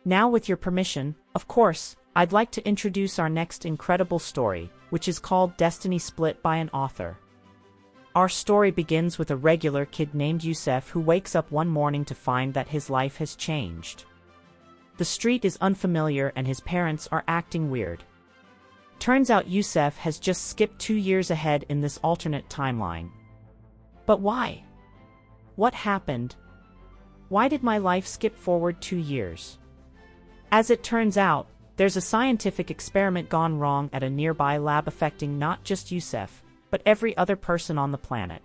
Now with your permission, of course, I'd like to introduce our next incredible story, which is called Destiny Split by an Author. Our story begins with a regular kid named Yousef who wakes up one morning to find that his life has changed. The street is unfamiliar and his parents are acting weird. Turns out Yousef has just skipped 2 years ahead in this alternate timeline. But why? What happened? Why did my life skip forward 2 years? As it turns out, there's a scientific experiment gone wrong at a nearby lab affecting not just Yousef, but every other person on the planet.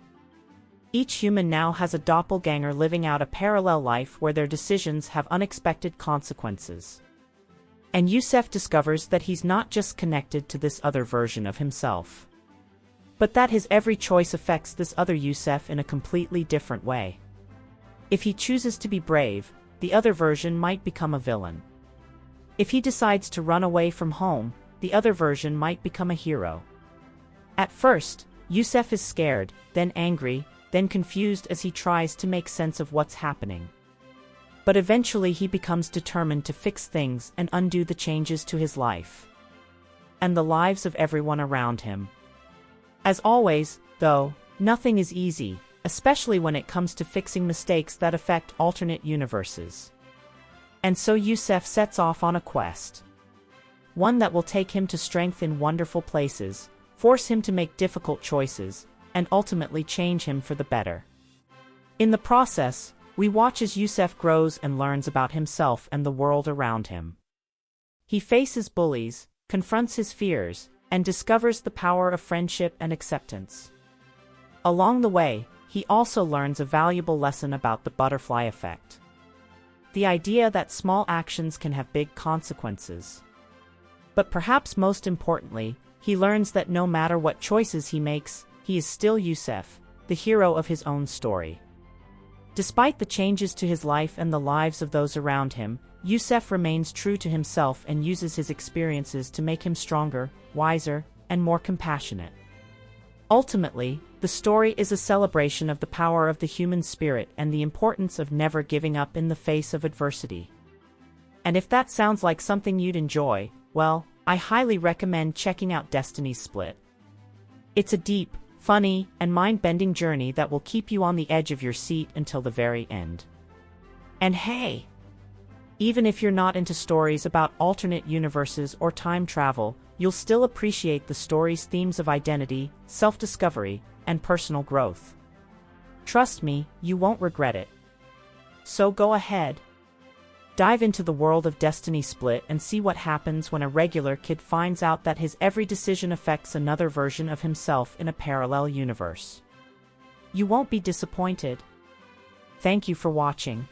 Each human now has a doppelganger living out a parallel life where their decisions have unexpected consequences. And Yousef discovers that he's not just connected to this other version of himself, but that his every choice affects this other Yousef in a completely different way. If he chooses to be brave, the other version might become a villain. If he decides to run away from home, the other version might become a hero. At first, Yousef is scared, then angry, then confused as he tries to make sense of what's happening. But eventually he becomes determined to fix things and undo the changes to his life and the lives of everyone around him. As always, though, nothing is easy, especially when it comes to fixing mistakes that affect alternate universes. And so Yousef sets off on a quest. One that will take him to strength in wonderful places, force him to make difficult choices, and ultimately change him for the better. In the process, we watch as Yousef grows and learns about himself and the world around him. He faces bullies, confronts his fears, and discovers the power of friendship and acceptance. Along the way, he also learns a valuable lesson about the butterfly effect. The idea that small actions can have big consequences. But perhaps most importantly, he learns that no matter what choices he makes, he is still Yousef, the hero of his own story. Despite the changes to his life and the lives of those around him, Yousef remains true to himself and uses his experiences to make him stronger, wiser, and more compassionate. Ultimately, the story is a celebration of the power of the human spirit and the importance of never giving up in the face of adversity. And if that sounds like something you'd enjoy, well, I highly recommend checking out Destiny Split. It's a deep, funny, and mind-bending journey that will keep you on the edge of your seat until the very end. And hey! Even if you're not into stories about alternate universes or time travel, you'll still appreciate the story's themes of identity, self-discovery, and personal growth. Trust me, you won't regret it. So go ahead. Dive into the world of Destiny Split and see what happens when a regular kid finds out that his every decision affects another version of himself in a parallel universe. You won't be disappointed. Thank you for watching.